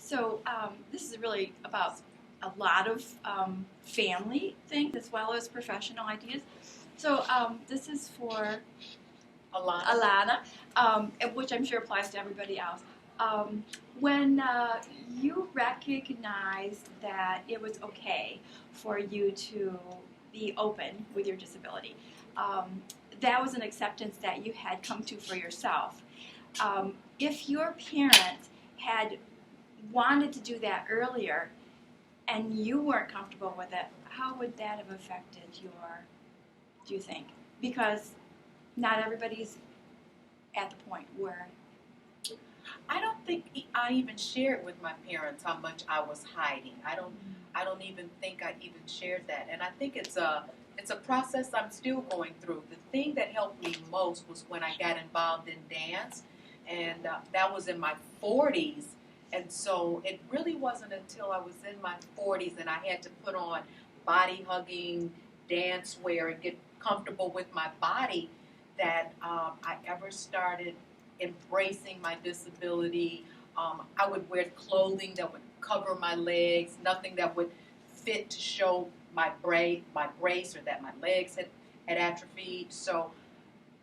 So this is really about a lot of family things as well as professional ideas. So this is for Alana, which I'm sure applies to everybody else. When you recognized that it was okay for you to be open with your disability, that was an acceptance that you had come to for yourself. If your parents had wanted to do that earlier and you weren't comfortable with it, how would that have affected do you think? Because not everybody's at the point where... I don't think I even shared with my parents how much I was hiding. I don't even think I even shared that. And I think it's a process I'm still going through. The thing that helped me most was when I got involved in dance, and that was in my 40s. And so it really wasn't until I was in my 40s and I had to put on body-hugging dance wear and get comfortable with my body that I ever started embracing my disability. I would wear clothing that would cover my legs, nothing that would fit to show my brace or that my legs had atrophied. So,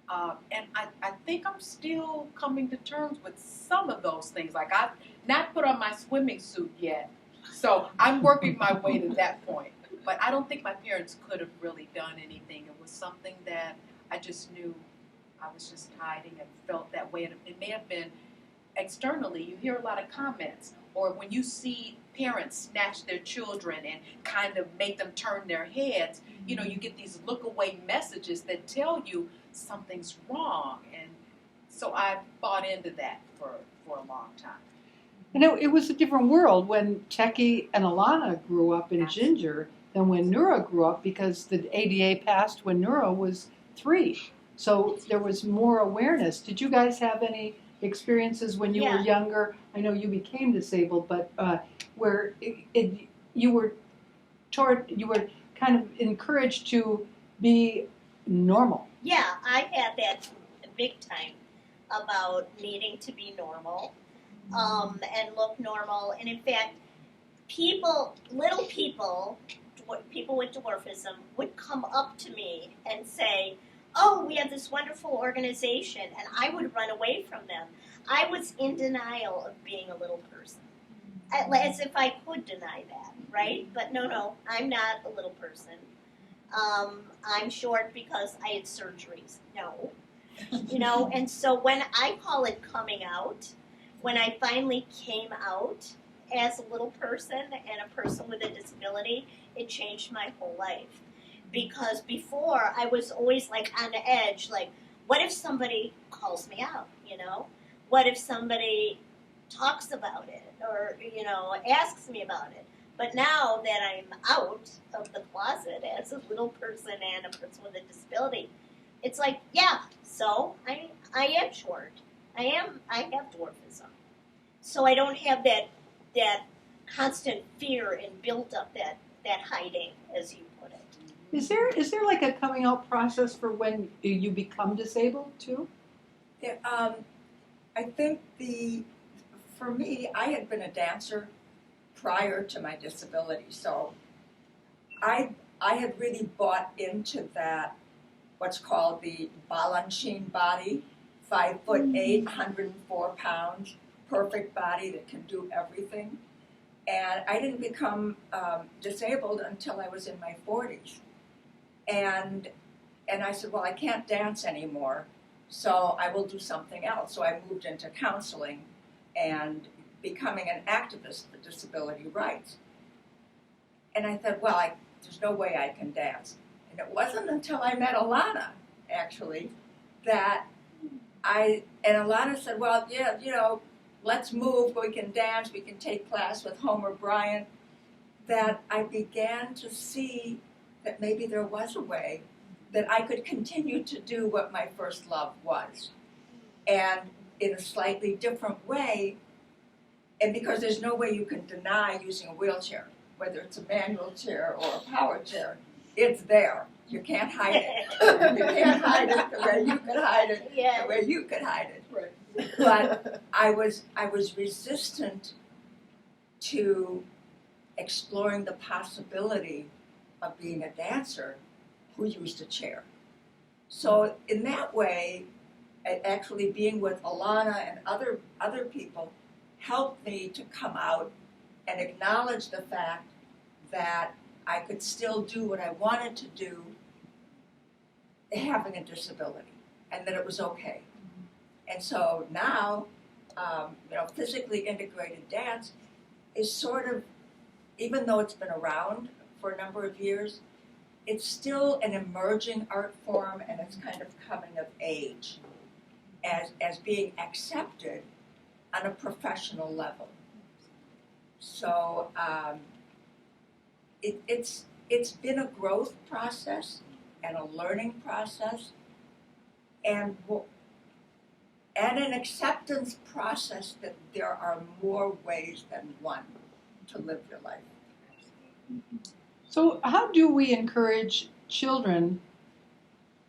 and I think I'm still coming to terms with some of those things. Like I've not put on my swimming suit yet, so I'm working my way to that point. But I don't think my parents could have really done anything. It was something that I just knew I was just hiding and felt that way. And it may have been externally. You hear a lot of comments, or when you see parents snatch their children and kind of make them turn their heads, you know, you get these look away messages that tell you something's wrong. And so I bought into that for a long time. You know, it was a different world when Tekki and Alana grew up in Ginger than when Nura grew up, because the ADA passed when Nura was 3. So there was more awareness. Did you guys have any experiences when you were younger? I know you became disabled, but where you were kind of encouraged to be normal. Yeah, I had that big time about needing to be normal and look normal. And in fact, little people with dwarfism would come up to me and say, "Oh, we have this wonderful organization," and I would run away from them. I was in denial of being a little person, as if I could deny that, right? But no, I'm not a little person. I'm short because I had surgeries. No. You know, and so when I call it coming out, when I finally came out as a little person and a person with a disability, it changed my whole life. Because before, I was always like on the edge, like, what if somebody calls me out, you know? What if somebody talks about it or, you know, asks me about it? But now that I'm out of the closet as a little person and a person with a disability, it's like, yeah, so I am short. I have dwarfism. So I don't have that constant fear and build up that hiding, as you put it. Is there like a coming out process for when you become disabled too? Yeah, I think for me, I had been a dancer prior to my disability, so I had really bought into that, what's called the Balanchine body, 5'8", 104 pounds, perfect body that can do everything. And I didn't become disabled until I was in my 40s. And I said, well, I can't dance anymore, so I will do something else. So I moved into counseling and becoming an activist for disability rights. And I thought, well, there's no way I can dance. And it wasn't until I met Alana, actually, that and Alana said, well, yeah, you know, let's move, we can dance, we can take class with Homer Bryant, that I began to see that maybe there was a way that I could continue to do what my first love was. And in a slightly different way, and because there's no way you can deny using a wheelchair, whether it's a manual chair or a power chair, it's there. You can't hide it. You can't hide it the way you could hide it, the way you could hide it. Right. But I was resistant to exploring the possibility of being a dancer who used a chair. So in that way, actually being with Alana and other people helped me to come out and acknowledge the fact that I could still do what I wanted to do having a disability, and that it was okay. And so now, physically integrated dance is sort of, even though it's been around for a number of years, it's still an emerging art form, and it's kind of coming of age as being accepted on a professional level. So it's been a growth process and a learning process, and an acceptance process that there are more ways than one to live your life. So how do we encourage children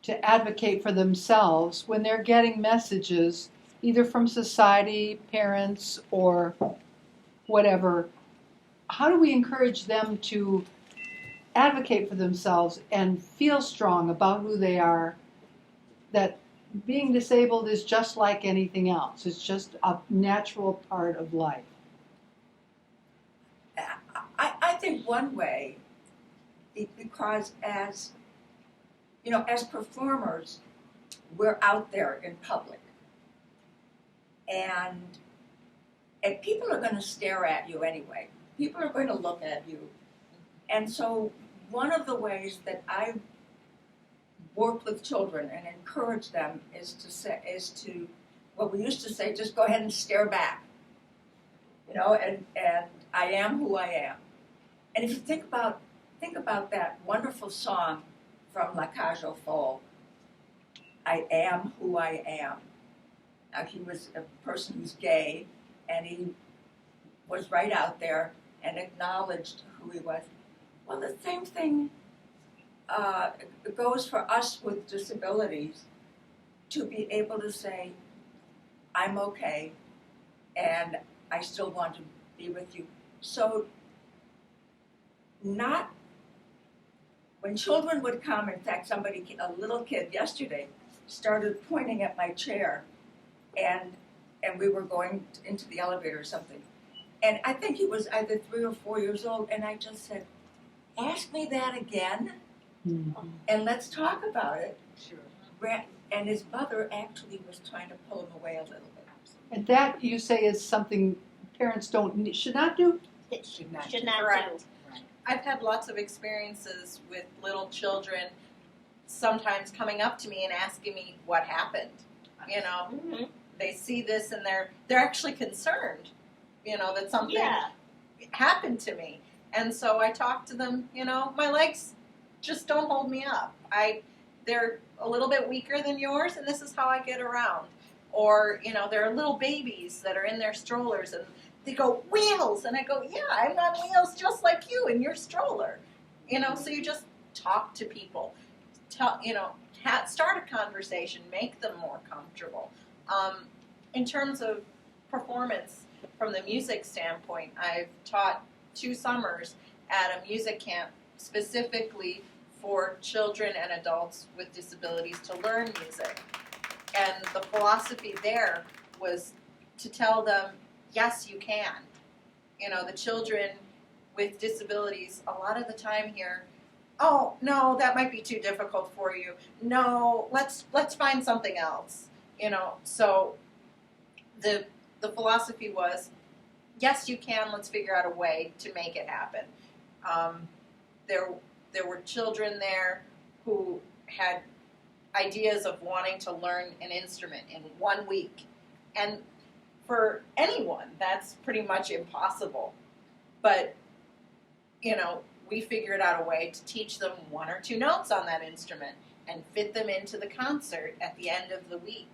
to advocate for themselves when they're getting messages either from society, parents, or whatever? How do we encourage them to advocate for themselves and feel strong about who they are, that being disabled is just like anything else? It's just a natural part of life. I think one way, because as performers, we're out there in public, and people are going to stare at you anyway. People are going to look at you, and so one of the ways that I work with children and encourage them is to what we used to say, just go ahead and stare back, and I am who I am. And if you think about that wonderful song from La Cage aux Folles, I am who I am. Now, he was a person who's gay, and he was right out there and acknowledged who he was. Well, the same thing goes for us with disabilities, to be able to say, I'm okay, and I still want to be with you. So not when children would come, in fact, a little kid yesterday started pointing at my chair, and we were going into the elevator or something. And I think he was either 3 or 4 years old, and I just said, ask me that again, and let's talk about it. Sure. And his mother actually was trying to pull him away a little bit. And that, you say, is something parents should not do? Should not Correct. do. I've had lots of experiences with little children sometimes coming up to me and asking me what happened. Mm-hmm. They see this and they're actually concerned, that something Yeah. happened to me. And so I talk to them, my legs just don't hold me up. They're a little bit weaker than yours, and this is how I get around. Or, there are little babies that are in their strollers, and they go, wheels! And I go, yeah, I'm on wheels just like you in your stroller. So you just talk to people. Start a conversation, make them more comfortable. In terms of performance, from the music standpoint, I've taught 2 summers at a music camp specifically for children and adults with disabilities to learn music. And the philosophy there was to tell them, yes, you can. The children with disabilities, a lot of the time here, oh, no, that might be too difficult for you. No, let's find something else. So the philosophy was, yes, you can, let's figure out a way to make it happen. There were children there who had ideas of wanting to learn an instrument in 1 week. And for anyone, that's pretty much impossible. But, we figured out a way to teach them 1 or 2 notes on that instrument and fit them into the concert at the end of the week.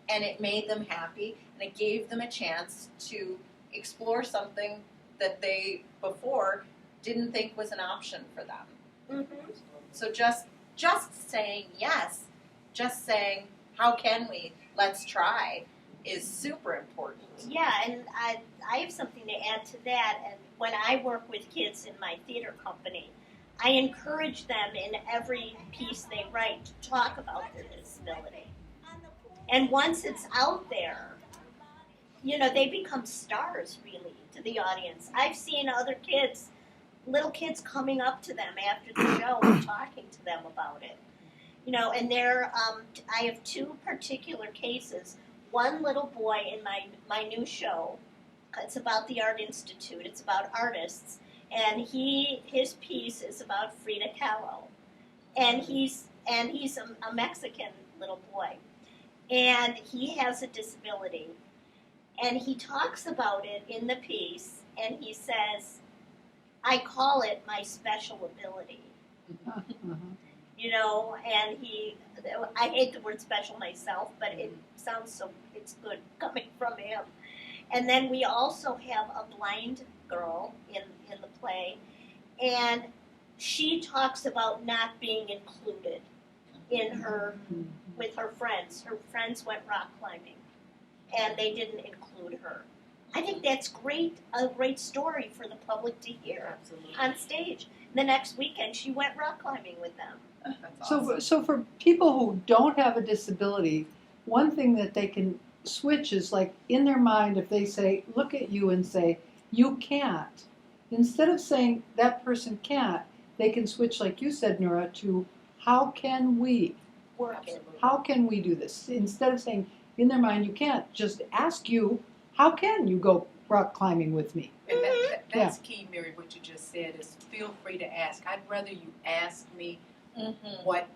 And it made them happy, and it gave them a chance to explore something that they before didn't think was an option for them. Mm-hmm. So just saying yes, just saying, how can we, let's try, is super important. Yeah, and I have something to add to that. And when I work with kids in my theater company, I encourage them in every piece they write to talk about their disability. And once it's out there, you know, they become stars, really, to the audience. I've seen other kids, little kids coming up to them after the show and talking to them about it. You know, and I have two particular cases. One little boy in my new show, it's about the Art Institute, it's about artists, and his piece is about Frida Kahlo. And he's a Mexican little boy. And he has a disability. And he talks about it in the piece, and he says, I call it my special ability. You know, and I hate the word special myself, but it sounds it's good coming from him. And then we also have a blind girl in the play, and she talks about not being included with her friends. Her friends went rock climbing, and they didn't include her. I think that's a great story for the public to hear. Absolutely. On stage. The next weekend, she went rock climbing with them. That's awesome. So for people who don't have a disability, one thing that they can switch is like in their mind, if they say, look at you and say, you can't, instead of saying that person can't, they can switch, like you said, Nura, to how can we? Work it. How can we do this? Instead of saying in their mind, you can't, just ask you, how can you go rock climbing with me? And that's key, Mary, what you just said is feel free to ask. I'd rather you ask me what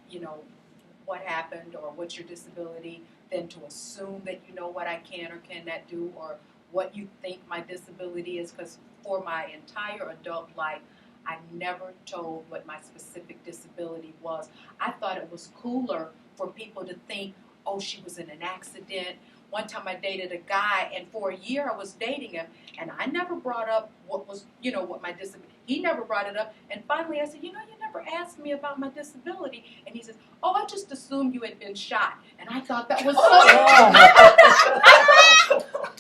happened or what's your disability than to assume that you know what I can or cannot do or what you think my disability is, because for my entire adult life, I never told what my specific disability was. I thought it was cooler for people to think, oh, she was in an accident. One time I dated a guy, and for a year I was dating him, and I never brought up what my disability. He never brought it up, and finally I said, you never asked me about my disability. And he says, oh, I just assumed you had been shot. And I thought that was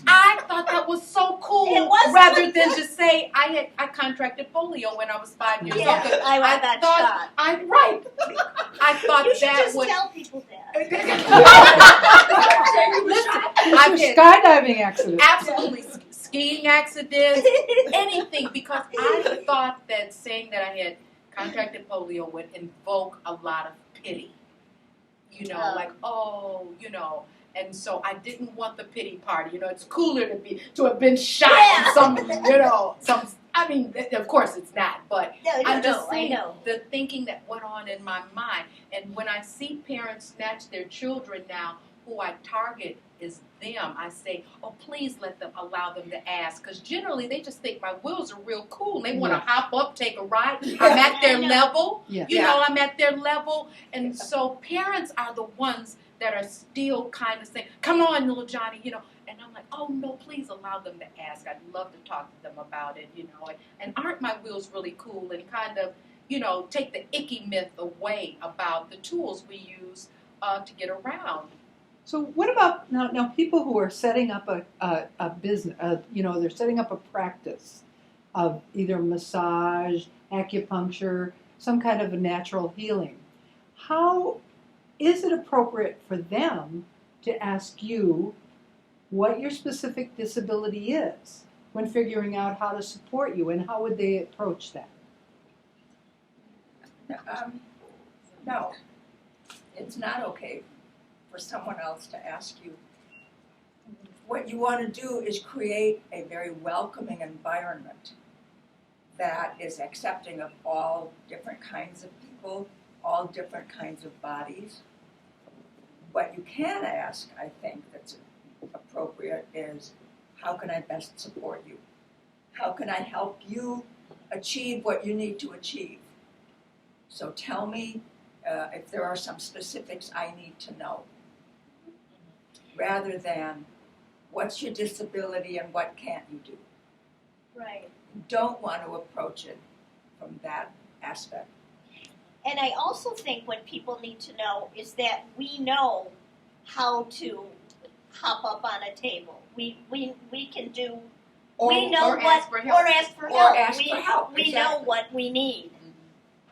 I thought that was so cool. It was rather than just say I contracted polio when I was 5 years old. I got shot. I thought You should that just would. tell people that. I've It's a had skydiving accident. absolutely skiing accidents, anything, because I thought that saying that I had contracted polio would invoke a lot of pity. And so I didn't want the pity party. It's cooler to have been shot in I mean, of course it's not, but I'm just saying the thinking that went on in my mind. And when I see parents snatch their children now, who I target is them. I say, oh, please allow them to ask, because generally they just think my wheels are real cool. They want to hop up, take a ride. I'm at their level. Yeah. I'm at their level. And so parents are the ones that are still kind of saying, come on, little Johnny, And I'm like, oh, no, please allow them to ask. I'd love to talk to them about it, And aren't my wheels really cool? And kind of, take the icky myth away about the tools we use to get around. So what about now people who are setting up a business, they're setting up a practice of either massage, acupuncture, some kind of a natural healing. How is it appropriate for them to ask you what your specific disability is when figuring out how to support you, and how would they approach that? No, it's not okay for someone else to ask you. What you want to do is create a very welcoming environment that is accepting of all different kinds of people, all different kinds of bodies. What you can ask, I think, that's appropriate is, how can I best support you? How can I help you achieve what you need to achieve? So tell me if there are some specifics I need to know, rather than what's your disability and what can't you do. Right. You don't want to approach it from that aspect. And I also think what people need to know is that we know how to hop up on a table. We can do. Or, we know or what ask for help. or ask for Or help. ask we for help, we exactly. know what we need.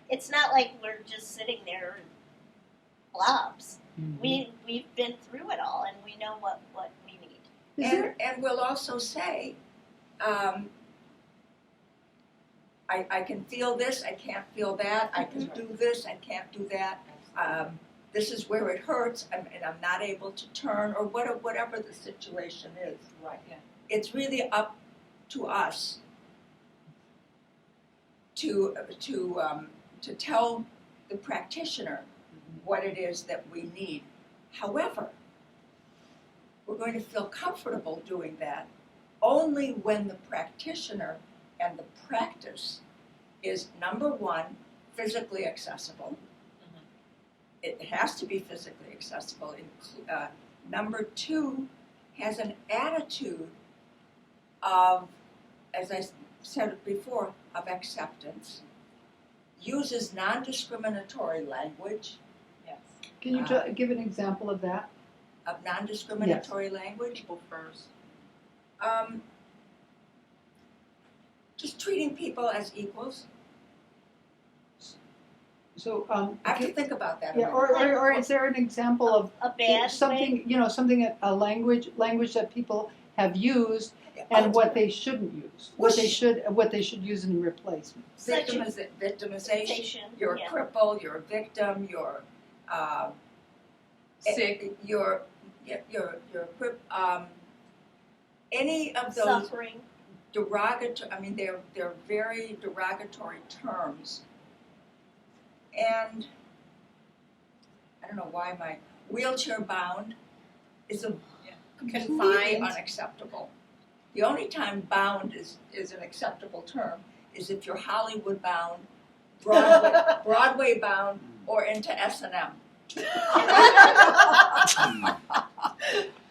It's not like we're just sitting there blobs. We've been through it all, and we know what we need. And we'll also say, I can feel this, I can't feel that, I can do this, I can't do that. This is where it hurts, and I'm not able to turn, or whatever the situation is. Right. Yeah. It's really up to us to tell the practitioner what it is that we need. However, we're going to feel comfortable doing that only when the practitioner and the practice is, number one, physically accessible. It has to be physically accessible. Number two, has an attitude of, as I said before, of acceptance, uses non-discriminatory language. Yes. Can you give an example of that? Of non-discriminatory language. People first. Just treating people as equals. So I have to think about that. yeah, or is there an example of A bad something way. something a language that people have used and what they shouldn't use, what they should use in replacement. Such a Victimization. You're a cripple. You're a victim. You're Sick. You're any of those Suffering. derogatory. I mean, they're very derogatory terms. And I don't know why my wheelchair bound is completely Confined. unacceptable. The only time bound is an acceptable term is if you're Hollywood bound, Broadway bound, or into S&M.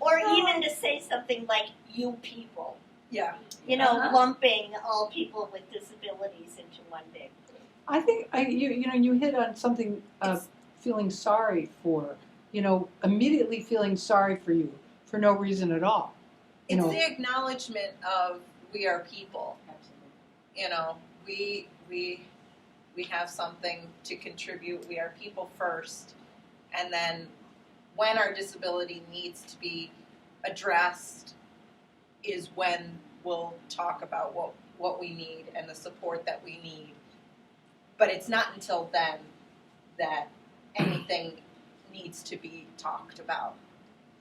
Or even to say something like "you people." Yeah. Lumping all people with disabilities into one big group. I think you hit on something feeling sorry for, immediately feeling sorry for you for no reason at all. It's the acknowledgement of we are people. Absolutely. We have something to contribute. We are people first, and then when our disability needs to be addressed is when we'll talk about what we need and the support that we need. But it's not until then that anything needs to be talked about.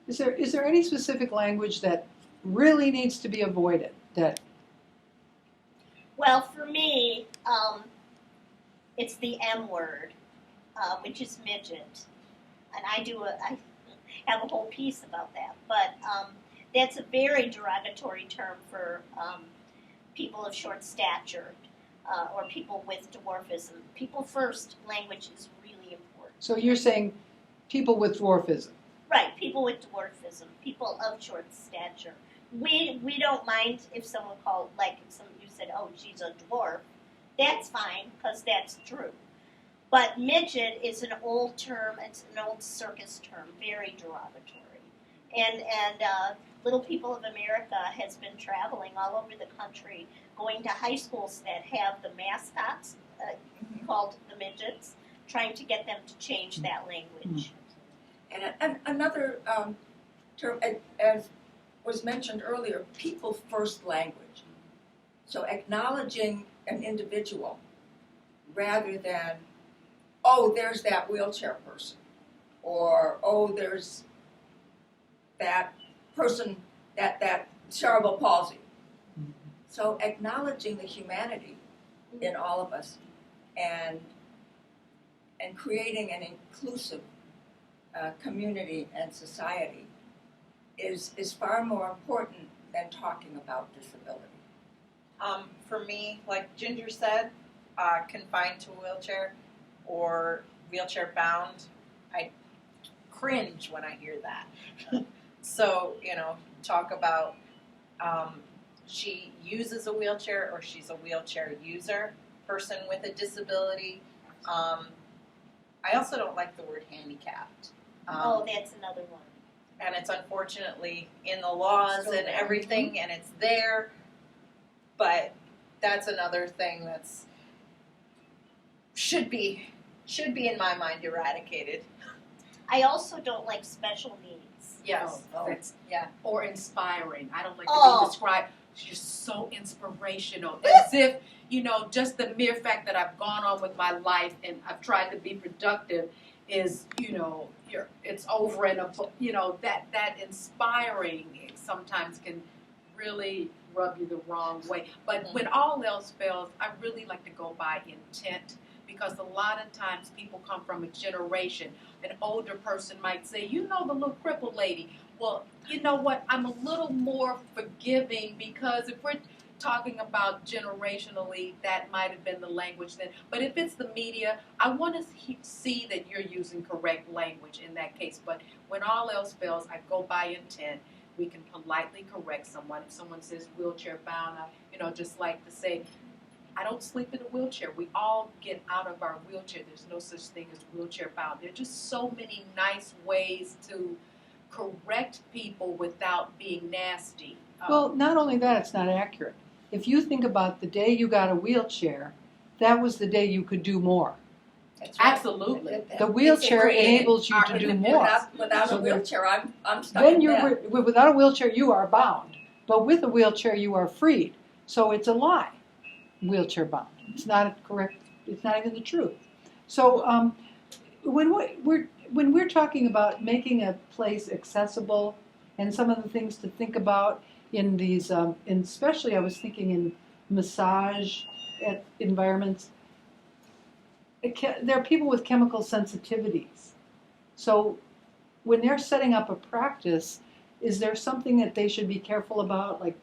Is there any specific language that really needs to be avoided? Well, for me, it's the M word, which is midget, and I have a whole piece about that. But that's a very derogatory term for people of short stature or people with dwarfism. People first language is really important. So you're saying people with dwarfism. Right, people with dwarfism, people of short stature. We don't mind if someone called, like if you said, oh, she's a dwarf. That's fine, because that's true. But midget is an old term, it's an old circus term, very derogatory. And Little People of America has been traveling all over the country, going to high schools that have the mascots called the midgets, trying to get them to change that language. And another term, as was mentioned earlier, people first language. So acknowledging an individual rather than, oh, there's that wheelchair person, or oh, there's that person, that cerebral palsy. So acknowledging the humanity in all of us and creating an inclusive community and society is far more important than talking about disability. For me, like Ginger said, confined to a wheelchair or wheelchair bound, I cringe when I hear that. So, talk about she uses a wheelchair or she's a wheelchair user, person with a disability. I also don't like the word handicapped. That's another one. and it's unfortunately in the laws Still and there. everything, and it's there. But that's another thing that's should be in my mind eradicated. I also don't like special needs. Yes. That's, or inspiring. I don't like to Oh. be described. You're so inspirational, as if just the mere fact that I've gone on with my life and I've tried to be productive is, it's over and that inspiring sometimes can really rub you the wrong way. But when all else fails, I really like to go by intent, because a lot of times people come from a generation. An older person might say, the little crippled lady. Well, you know what? I'm a little more forgiving, because if we're talking about generationally, that might have been the language then. But if it's the media, I want to see that you're using correct language in that case. But when all else fails, I go by intent. We can politely correct someone. If someone says wheelchair bound, I just like to say, I don't sleep in a wheelchair. We all get out of our wheelchair. There's no such thing as wheelchair bound. There are just so many nice ways to correct people without being nasty. Well, not only that, it's not accurate. If you think about the day you got a wheelchair, that was the day you could do more. That's right. Absolutely. The wheelchair enables you to do more. Without So a wheelchair, I'm stuck Then in bed. without a wheelchair, you are bound. But with a wheelchair, you are freed. So it's a lie. Wheelchair bound. It's not correct. It's not even the truth. So when we're talking about making a place accessible, and some of the things to think about in these, and especially I was thinking in massage environments, there are people with chemical sensitivities. So when they're setting up a practice, is there something that they should be careful about, like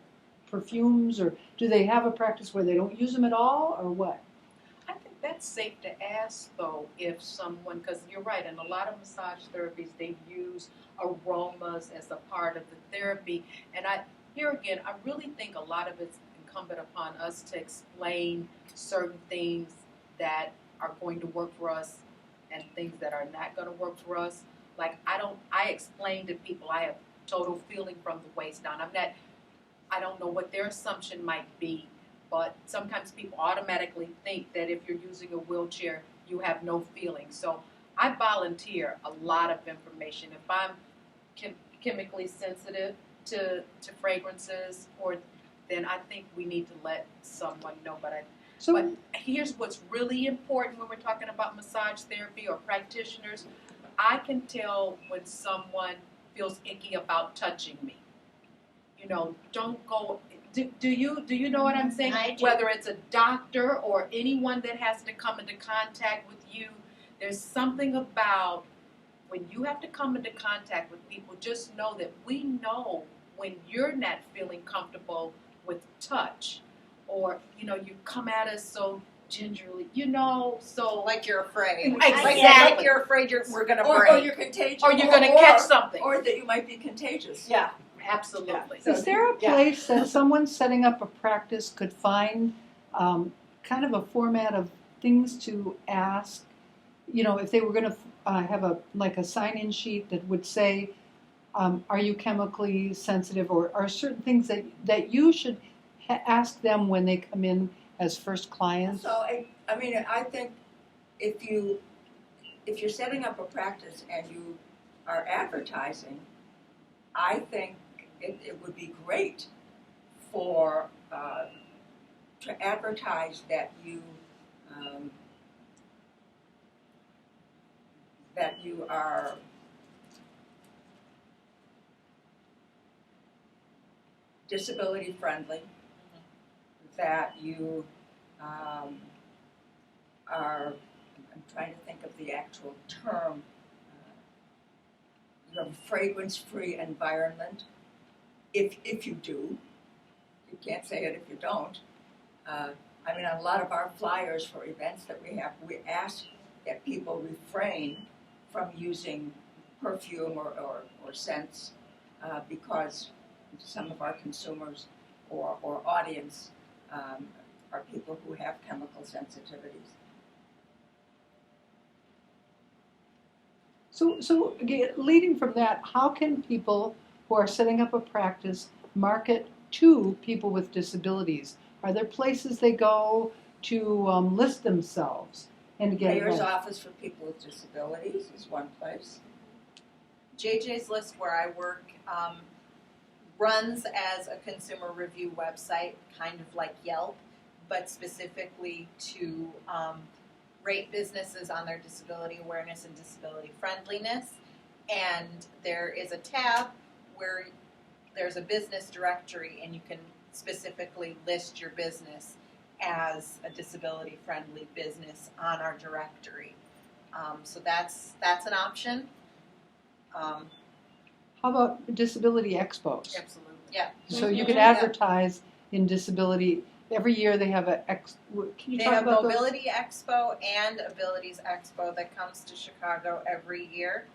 perfumes, or do they have a practice where they don't use them at all, or what? I think that's safe to ask, though, if someone, because you're right, in a lot of massage therapies, they use aromas as a part of the therapy. And here again, I really think a lot of it's incumbent upon us to explain certain things that are going to work for us and things that are not going to work for us. Like, I explain to people I have total feeling from the waist down. I don't know what their assumption might be, but sometimes people automatically think that if you're using a wheelchair, you have no feeling. So I volunteer a lot of information. If I'm chemically sensitive to fragrances, then I think we need to let someone know. But here's what's really important when we're talking about massage therapy or practitioners. I can tell when someone feels icky about touching me. Don't go. Do you know what I'm saying? I do. Whether it's a doctor or anyone that has to come into contact with you, there's something about when you have to come into contact with people, just know that we know when you're not feeling comfortable with touch, or you come at us so gingerly, so Like you're afraid. Exactly. Like you're afraid we're going to Or break. you're contagious. or you're going to catch something. Or that you might be contagious. Yeah. Absolutely. Is there a place that someone setting up a practice could find kind of a format of things to ask? If they were going to have a sign-in sheet that would say, are you chemically sensitive, or are certain things that you should ask them when they come in as first clients? So I think if you're setting up a practice and you are advertising, I think it would be great for to advertise that you are disability friendly, that you are, I'm trying to think of the actual term, you have a fragrance-free environment. If you do, you can't say it if you don't. On a lot of our flyers for events that we have, we ask that people refrain from using perfume or scents because some of our consumers or audience are people who have chemical sensitivities. So again, leading from that, how can people who are setting up a practice market to people with disabilities? Are there places they go to list themselves and to get Mayor's advice? office for people with disabilities is one place. JJ's List, where I work, runs as a consumer review website, kind of like Yelp, but specifically to rate businesses on their disability awareness and disability friendliness. And there is a tab where there's a business directory, and you can specifically list your business as a disability friendly business on our directory. So that's an option. How about disability expos? Absolutely. Yeah. So you can Yeah. advertise in disability. Every year they have a can you They talk have about those? Mobility Expo and Abilities Expo that comes to Chicago every year.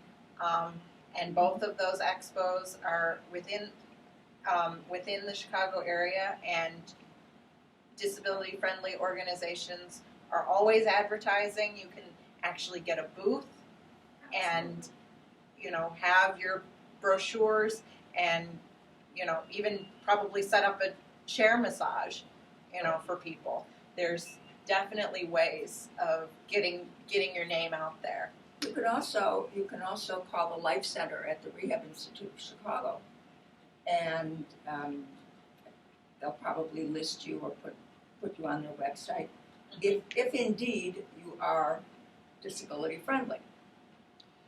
And both of those expos are within the Chicago area, and disability-friendly organizations are always advertising. You can actually get a booth and, have your brochures and, even probably set up a chair massage, for people. There's definitely ways of getting your name out there. You can also call the Life Center at the Rehab Institute of Chicago, and they'll probably list you or put you on their website if indeed you are disability friendly.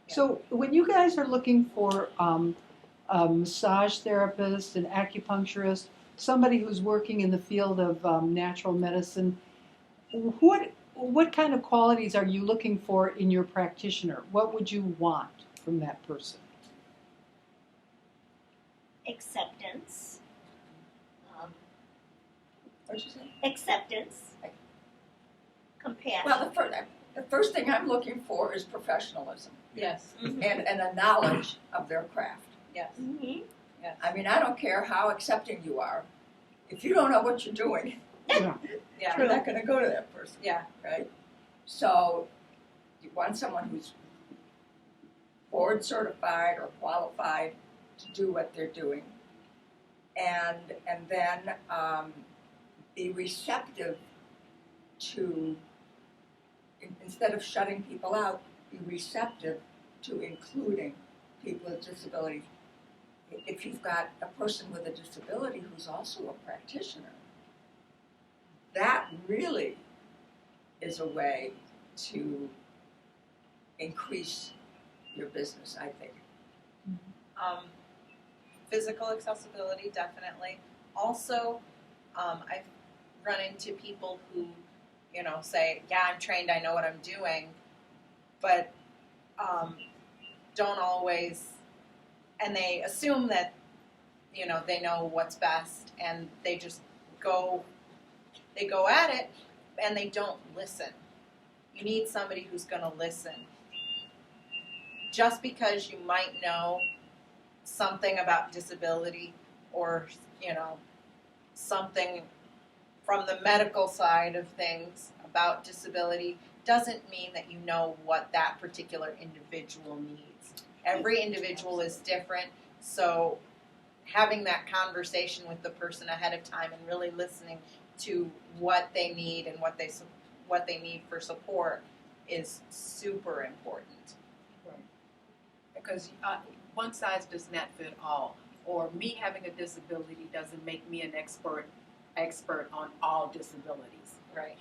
So when you guys are looking for a massage therapist, an acupuncturist, somebody who's working in the field of natural medicine, what kind of qualities are you looking for in your practitioner? What would you want from that person? Acceptance. What'd you say? Acceptance. Compassion. Well, the first thing I'm looking for is professionalism Yes. Mhm. and a knowledge of their craft. Yes. Mhm. Yes. I mean, I don't care how accepting you are. If you don't know what you're doing, Yeah. you're not going to go to that person. Yeah. Right? So you want someone who's board certified or qualified to do what they're doing, and then be receptive to, instead of shutting people out, be receptive to including people with disabilities. If you've got a person with a disability who's also a practitioner, that really is a way to increase your business, I think. Physical accessibility, definitely. Also, I've run into people who, say, yeah, I'm trained, I know what I'm doing, but don't always, and they assume that, they know what's best, and they just go at it, and they don't listen. You need somebody who's going to listen. Just because you might know something about disability or, something from the medical side of things about disability doesn't mean that you know what that particular individual needs. Every individual is different, so having that conversation with the person ahead of time and really listening to what they need and what they need for support is super important. Because one size does not fit all, or me having a disability doesn't make me an expert on all disabilities. Right.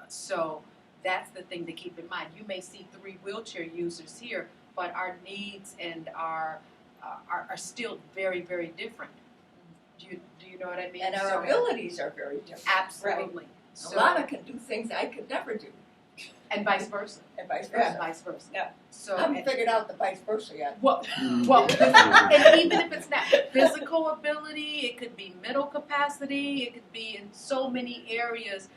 So that's the thing to keep in mind. You may see 3 wheelchair users here, but our needs and are still very, very different. Do you know what I mean? And our abilities are very different. Absolutely. So, Alana can do things I could never do, and vice versa. and vice And versa. vice versa. Yeah. So I haven't figured out the vice versa yet. well, and even if it's not physical ability, it could be mental capacity. It could be in so many areas.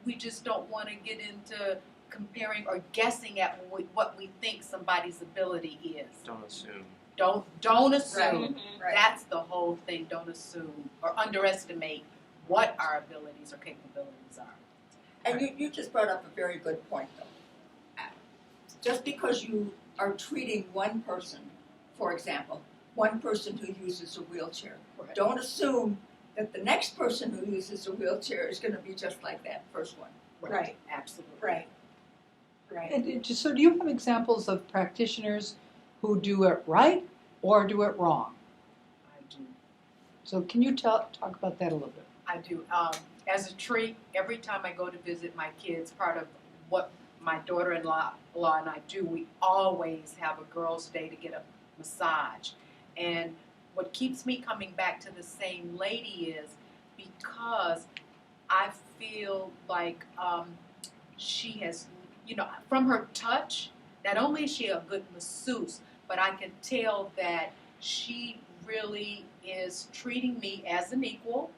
We just don't want to get into comparing or guessing at what we think somebody's ability is. Don't assume. Don't assume. Mhm. Right. That's the whole thing. Don't assume or underestimate what our abilities or capabilities are. And you just brought up a very good point, though. just because you are treating one person, for example, one person who uses a wheelchair, Correct. don't assume that the next person who uses a wheelchair is going to be just like that first one. Right. Absolutely. Right. Right. So do you have examples of practitioners who do it right or do it wrong? I do. So can you talk about that a little bit? I do. As a treat, every time I go to visit my kids, part of what my daughter-in-law and I do, we always have a girls' day to get a massage. And what keeps me coming back to the same lady is because I feel like she has, from her touch, not only is she a good masseuse, but I can tell that she really is treating me as an equal.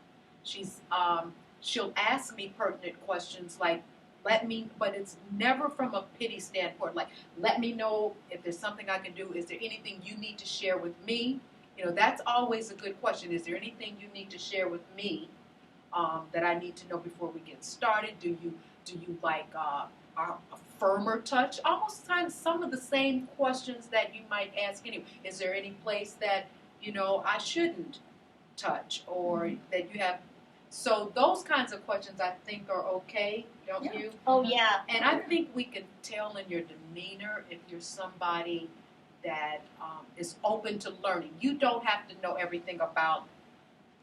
She'll ask me pertinent questions like, but it's never from a pity standpoint, like, let me know if there's something I can do. Is there anything you need to share with me? That's always a good question. Is there anything you need to share with me that I need to know before we get started? Do you like a firmer touch? Almost times some of the same questions that you might ask anyway. Is there any place that, I shouldn't touch or that you have? So those kinds of questions I think are okay, don't you? Oh yeah. And I think we can tell in your demeanor if you're somebody that is open to learning. You don't have to know everything about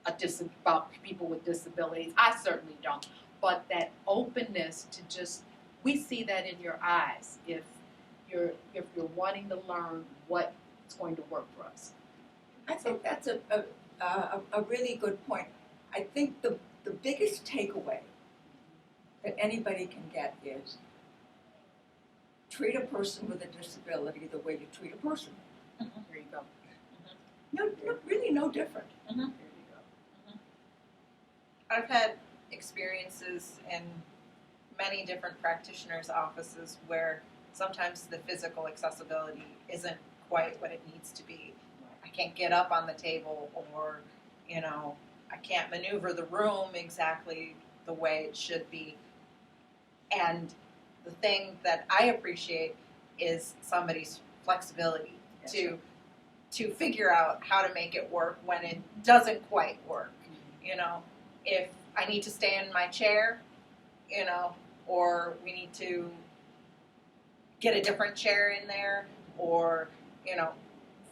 about people with disabilities. I certainly don't. But that openness to we see that in your eyes if you're wanting to learn what's going to work for us. I think that's a really good point. I think the biggest takeaway that anybody can get is treat a person with a disability the way you treat a person. There you go. Really no different. There you go. I've had experiences in many different practitioners' offices where sometimes the physical accessibility isn't quite what it needs to be. I can't get up on the table, or, I can't maneuver the room exactly the way it should be. And the thing that I appreciate is somebody's flexibility to figure out how to make it work when it doesn't quite work. If I need to stay in my chair, or we need to get a different chair in there, or,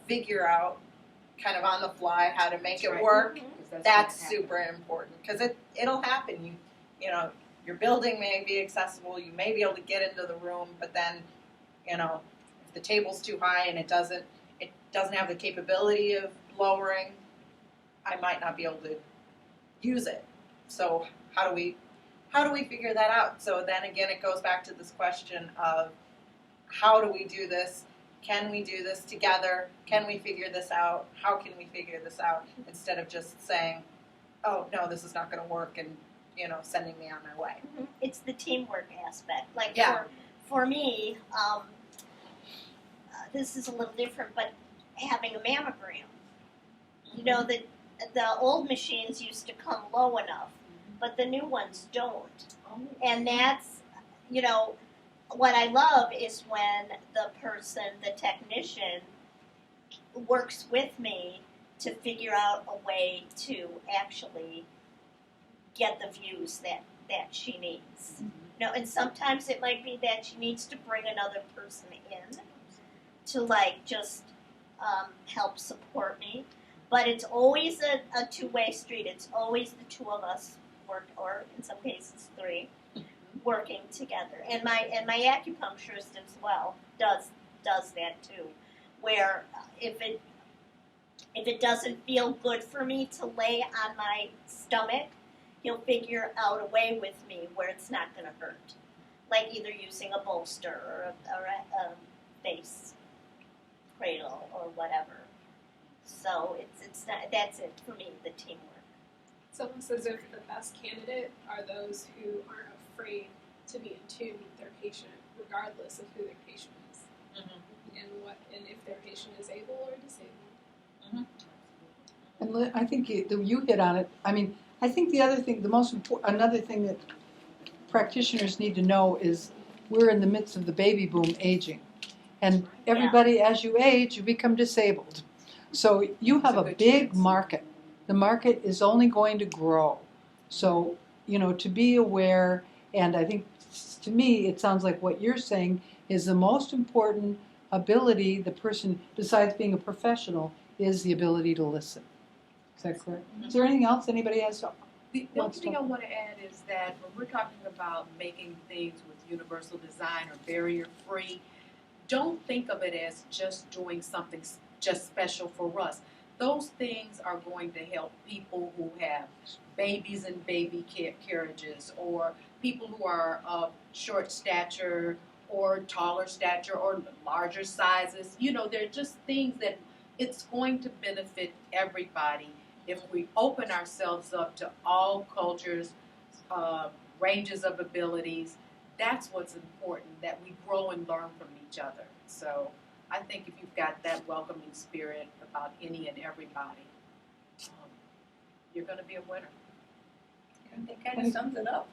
figure out kind of on the fly how to make it work. That's super important because it'll happen. Your building may be accessible, you may be able to get into the room, but then, if the table's too high and it doesn't have the capability of lowering, I might not be able to use it. So how do we figure that out? So then again, it goes back to this question of how do we do this? Can we do this together? Can we figure this out? How can we figure this out? Instead of just saying, oh, no, this is not going to work, and, sending me on my way. It's the teamwork aspect. Like Yeah. for me, this is a little different, but having a mammogram. The old machines used to come low enough, but the new ones don't. And that's, what I love is when the person, the technician, works with me to figure out a way to actually get the views that she needs. And sometimes it might be that she needs to bring another person in to just help support me. But it's always a two-way street. It's always the two of us or in some cases three, working together. And my acupuncturist as well does that too, where if it doesn't feel good for me to lay on my stomach, he'll figure out a way with me where it's not going to hurt, like either using a bolster or a face cradle or whatever. So it's not, that's it for me, the teamwork. It's almost as if the best candidate are those who aren't afraid to be in tune with their patient, regardless of who their patient is, and if their patient is able or disabled. And I think you hit on it. I mean, I think the other thing, another thing that practitioners need to know is we're in the midst of the baby boom aging. And everybody, as you age, you become disabled. So you have a That's a good big chance. market. The market is only going to grow. So, to be aware, and I think to me, it sounds like what you're saying is the most important ability the person, besides being a professional, is the ability to listen. Is that correct? Is there anything else anybody has to? The only thing I want to add is that when we're talking about making things with universal design or barrier-free, don't think of it as just doing something just special for us. Those things are going to help people who have babies in baby carriages, or people who are of short stature or taller stature or larger sizes. They're just things that it's going to benefit everybody if we open ourselves up to all cultures, ranges of abilities. That's what's important, that we grow and learn from each other. So I think if you've got that welcoming spirit about any and everybody, you're going to be a winner. I think kind of sums it up.